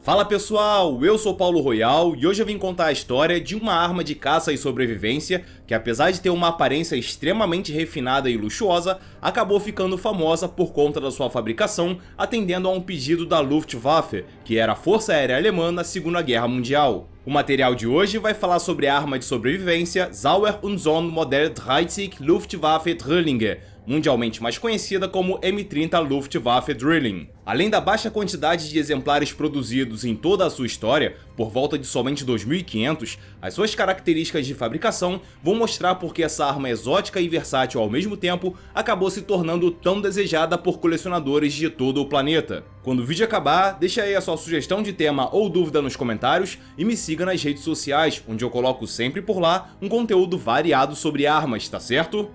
Fala pessoal, eu sou Paulo Royal e hoje eu vim contar a história de uma arma de caça e sobrevivência que, apesar de ter uma aparência extremamente refinada e luxuosa, acabou ficando famosa por conta da sua fabricação, atendendo a um pedido da Luftwaffe, que era a Força Aérea Alemã na Segunda Guerra Mundial. O material de hoje vai falar sobre a arma de sobrevivência Sauer und Sohn Modell 30 Luftwaffe Drillinge, mundialmente mais conhecida como M30 Luftwaffe Drilling. Além da baixa quantidade de exemplares produzidos em toda a sua história, por volta de somente 2.500, as suas características de fabricação vão mostrar por que essa arma exótica e versátil ao mesmo tempo acabou se tornando tão desejada por colecionadores de todo o planeta. Quando o vídeo acabar, deixa aí a sua sugestão de tema ou dúvida nos comentários e me siga nas redes sociais, onde eu coloco sempre por lá um conteúdo variado sobre armas, tá certo?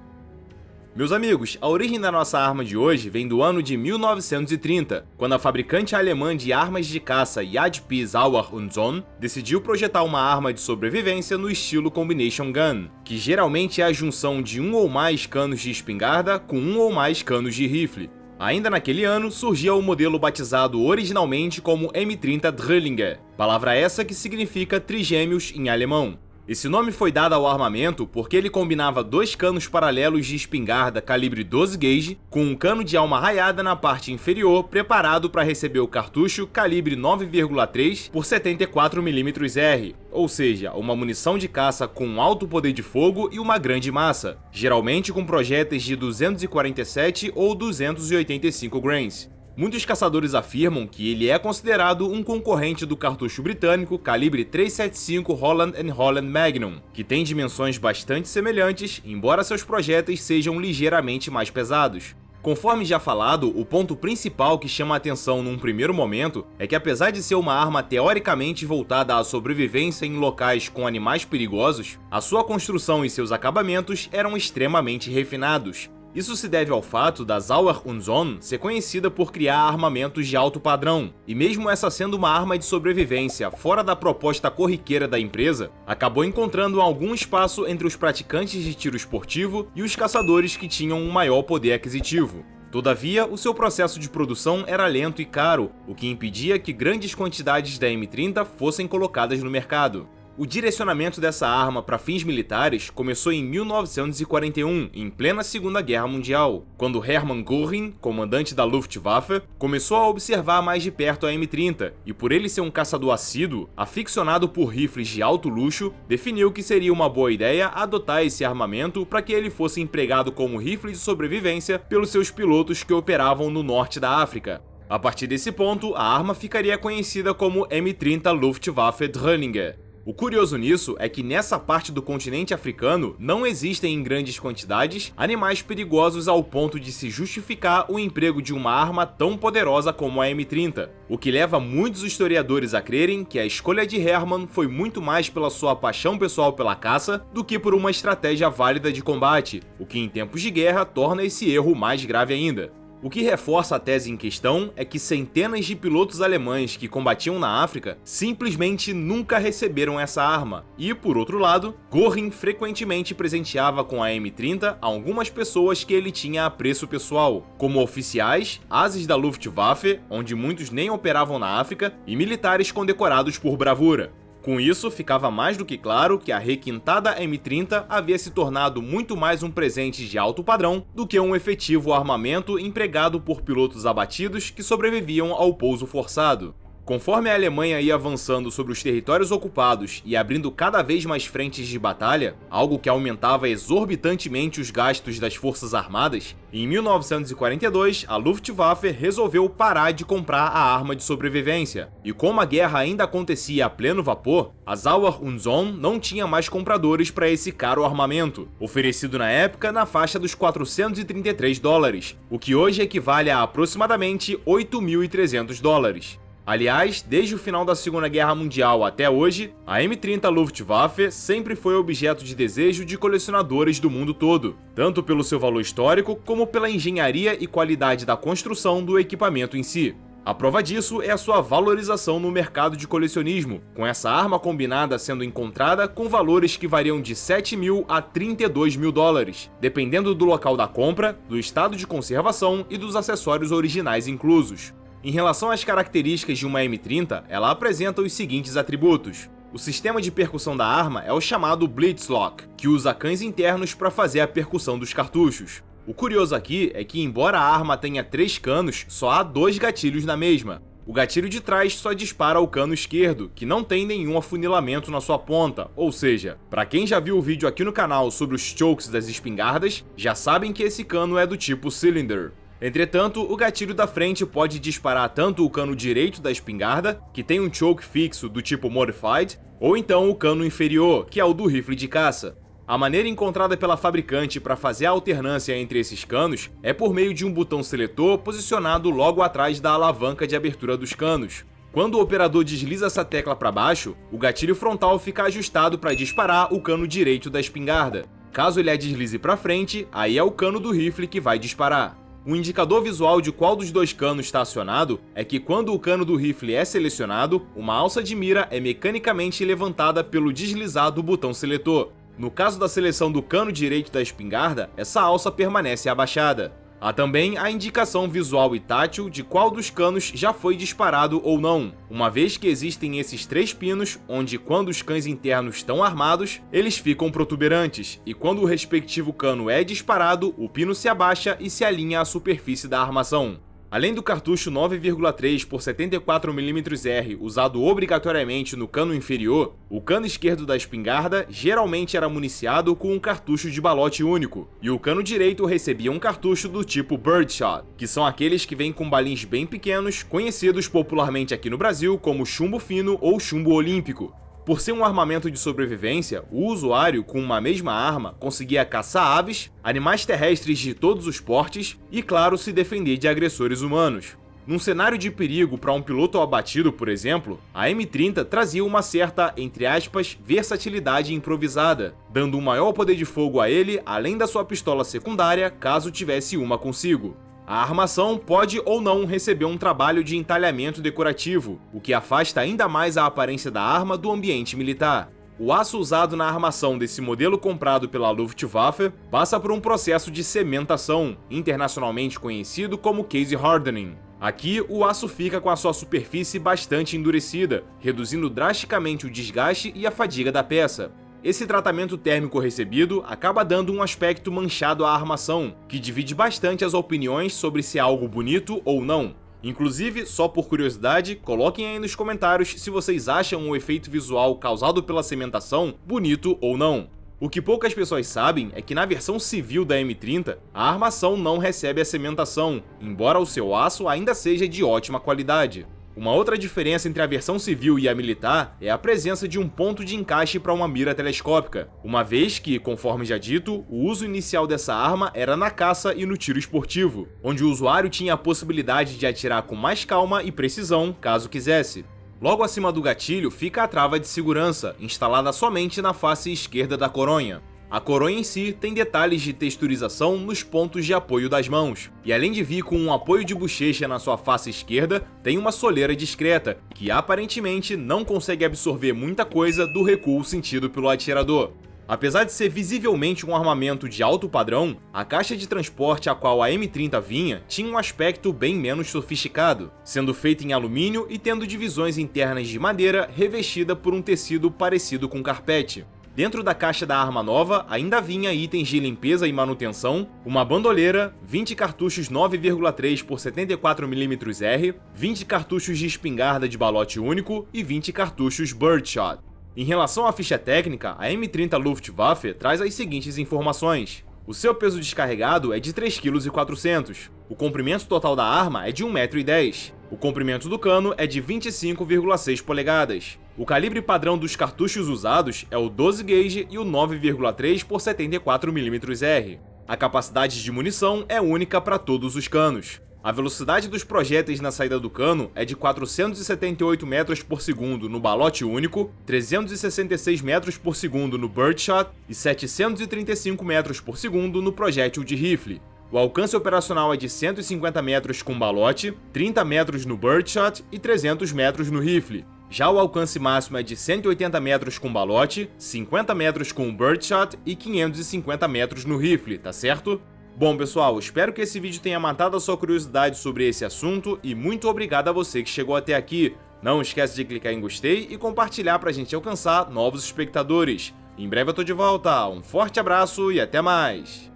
Meus amigos, a origem da nossa arma de hoje vem do ano de 1930, quando a fabricante alemã de armas de caça JP Sauer und Sohn decidiu projetar uma arma de sobrevivência no estilo Combination Gun, que geralmente é a junção de um ou mais canos de espingarda com um ou mais canos de rifle. Ainda naquele ano, surgia o modelo batizado originalmente como M30 Drillinge, palavra essa que significa trigêmeos em alemão. Esse nome foi dado ao armamento porque ele combinava dois canos paralelos de espingarda calibre 12 gauge com um cano de alma raiada na parte inferior preparado para receber o cartucho calibre 9,3 por 74 mm R, ou seja, uma munição de caça com alto poder de fogo e uma grande massa, geralmente com projéteis de 247 ou 285 grains. Muitos caçadores afirmam que ele é considerado um concorrente do cartucho britânico calibre 375 Holland & Holland Magnum, que tem dimensões bastante semelhantes, embora seus projéteis sejam ligeiramente mais pesados. Conforme já falado, o ponto principal que chama a atenção num primeiro momento é que, apesar de ser uma arma teoricamente voltada à sobrevivência em locais com animais perigosos, a sua construção e seus acabamentos eram extremamente refinados. Isso se deve ao fato da Sauer und Sohn ser conhecida por criar armamentos de alto padrão, e mesmo essa sendo uma arma de sobrevivência fora da proposta corriqueira da empresa, acabou encontrando algum espaço entre os praticantes de tiro esportivo e os caçadores que tinham um maior poder aquisitivo. Todavia, o seu processo de produção era lento e caro, o que impedia que grandes quantidades da M30 fossem colocadas no mercado. O direcionamento dessa arma para fins militares começou em 1941, em plena Segunda Guerra Mundial, quando Hermann Göring, comandante da Luftwaffe, começou a observar mais de perto a M30 e, por ele ser um caçador assíduo, aficionado por rifles de alto luxo, definiu que seria uma boa ideia adotar esse armamento para que ele fosse empregado como rifle de sobrevivência pelos seus pilotos que operavam no norte da África. A partir desse ponto, a arma ficaria conhecida como M30 Luftwaffe Drillinge. O curioso nisso é que nessa parte do continente africano não existem em grandes quantidades animais perigosos ao ponto de se justificar o emprego de uma arma tão poderosa como a M30, o que leva muitos historiadores a crerem que a escolha de Hermann foi muito mais pela sua paixão pessoal pela caça do que por uma estratégia válida de combate, o que em tempos de guerra torna esse erro mais grave ainda. O que reforça a tese em questão é que centenas de pilotos alemães que combatiam na África simplesmente nunca receberam essa arma, e, por outro lado, Göring frequentemente presenteava com a M30 algumas pessoas que ele tinha apreço pessoal, como oficiais, ases da Luftwaffe, onde muitos nem operavam na África, e militares condecorados por bravura. Com isso, ficava mais do que claro que a requintada M30 havia se tornado muito mais um presente de alto padrão do que um efetivo armamento empregado por pilotos abatidos que sobreviviam ao pouso forçado. Conforme a Alemanha ia avançando sobre os territórios ocupados e abrindo cada vez mais frentes de batalha, algo que aumentava exorbitantemente os gastos das forças armadas, em 1942 a Luftwaffe resolveu parar de comprar a arma de sobrevivência. E como a guerra ainda acontecia a pleno vapor, a Sauer und Sohn não tinha mais compradores para esse caro armamento, oferecido na época na faixa dos $433, o que hoje equivale a aproximadamente $8.300. Aliás, desde o final da Segunda Guerra Mundial até hoje, a M30 Luftwaffe sempre foi objeto de desejo de colecionadores do mundo todo, tanto pelo seu valor histórico como pela engenharia e qualidade da construção do equipamento em si. A prova disso é a sua valorização no mercado de colecionismo, com essa arma combinada sendo encontrada com valores que variam de 7 mil a 32 mil dólares, dependendo do local da compra, do estado de conservação e dos acessórios originais inclusos. Em relação às características de uma M30, ela apresenta os seguintes atributos. O sistema de percussão da arma é o chamado Blitzlock, que usa cães internos para fazer a percussão dos cartuchos. O curioso aqui é que, embora a arma tenha 3 canos, só há 2 gatilhos na mesma. O gatilho de trás só dispara o cano esquerdo, que não tem nenhum afunilamento na sua ponta, ou seja, para quem já viu o vídeo aqui no canal sobre os chokes das espingardas, já sabem que esse cano é do tipo Cylinder. Entretanto, o gatilho da frente pode disparar tanto o cano direito da espingarda, que tem um choke fixo do tipo Modified, ou então o cano inferior, que é o do rifle de caça. A maneira encontrada pela fabricante para fazer a alternância entre esses canos é por meio de um botão seletor posicionado logo atrás da alavanca de abertura dos canos. Quando o operador desliza essa tecla para baixo, o gatilho frontal fica ajustado para disparar o cano direito da espingarda. Caso ele a deslize para frente, aí é o cano do rifle que vai disparar. O indicador visual de qual dos 2 canos está acionado é que quando o cano do rifle é selecionado, uma alça de mira é mecanicamente levantada pelo deslizar do botão seletor. No caso da seleção do cano direito da espingarda, essa alça permanece abaixada. Há também a indicação visual e tátil de qual dos canos já foi disparado ou não, uma vez que existem esses 3 pinos, onde quando os cães internos estão armados, eles ficam protuberantes, e quando o respectivo cano é disparado, o pino se abaixa e se alinha à superfície da armação. Além do cartucho 9,3 por 74mm usado obrigatoriamente no cano inferior, o cano esquerdo da espingarda geralmente era municiado com um cartucho de balote único, e o cano direito recebia um cartucho do tipo Birdshot, que são aqueles que vêm com balins bem pequenos, conhecidos popularmente aqui no Brasil como chumbo fino ou chumbo olímpico. Por ser um armamento de sobrevivência, o usuário, com uma mesma arma, conseguia caçar aves, animais terrestres de todos os portes e, claro, se defender de agressores humanos. Num cenário de perigo para um piloto abatido, por exemplo, a M30 trazia uma certa, entre aspas, versatilidade improvisada, dando um maior poder de fogo a ele, além da sua pistola secundária, caso tivesse uma consigo. A armação pode ou não receber um trabalho de entalhamento decorativo, o que afasta ainda mais a aparência da arma do ambiente militar. O aço usado na armação desse modelo comprado pela Luftwaffe passa por um processo de cementação, internacionalmente conhecido como case hardening. Aqui, o aço fica com a sua superfície bastante endurecida, reduzindo drasticamente o desgaste e a fadiga da peça. Esse tratamento térmico recebido acaba dando um aspecto manchado à armação, que divide bastante as opiniões sobre se é algo bonito ou não. Inclusive, só por curiosidade, coloquem aí nos comentários se vocês acham o efeito visual causado pela cementação bonito ou não. O que poucas pessoas sabem é que na versão civil da M30, a armação não recebe a cementação, embora o seu aço ainda seja de ótima qualidade. Uma outra diferença entre a versão civil e a militar é a presença de um ponto de encaixe para uma mira telescópica, uma vez que, conforme já dito, o uso inicial dessa arma era na caça e no tiro esportivo, onde o usuário tinha a possibilidade de atirar com mais calma e precisão, caso quisesse. Logo acima do gatilho fica a trava de segurança, instalada somente na face esquerda da coronha. A coronha em si tem detalhes de texturização nos pontos de apoio das mãos, e além de vir com um apoio de bochecha na sua face esquerda, tem uma soleira discreta, que aparentemente não consegue absorver muita coisa do recuo sentido pelo atirador. Apesar de ser visivelmente um armamento de alto padrão, a caixa de transporte a qual a M30 vinha tinha um aspecto bem menos sofisticado, sendo feita em alumínio e tendo divisões internas de madeira revestida por um tecido parecido com carpete. Dentro da caixa da arma nova ainda vinha itens de limpeza e manutenção, uma bandoleira, 20 cartuchos 9,3 por 74mm R, 20 cartuchos de espingarda de balote único e 20 cartuchos Birdshot. Em relação à ficha técnica, a M30 Luftwaffe traz as seguintes informações. O seu peso descarregado é de 3,4 kg. O comprimento total da arma é de 1,10 m. O comprimento do cano é de 25,6 polegadas. O calibre padrão dos cartuchos usados é o 12 gauge e o 9,3 por 74mm R. A capacidade de munição é única para todos os canos. A velocidade dos projéteis na saída do cano é de 478 metros por segundo no balote único, 366 metros por segundo no Birdshot e 735 metros por segundo no projétil de rifle. O alcance operacional é de 150 metros com balote, 30 metros no Birdshot e 300 metros no rifle. Já o alcance máximo é de 180 metros com balote, 50 metros com o Birdshot e 550 metros no rifle, tá certo? Bom pessoal, espero que esse vídeo tenha matado a sua curiosidade sobre esse assunto e muito obrigado a você que chegou até aqui. Não esquece de clicar em gostei e compartilhar pra gente alcançar novos espectadores. Em breve eu tô de volta, um forte abraço e até mais!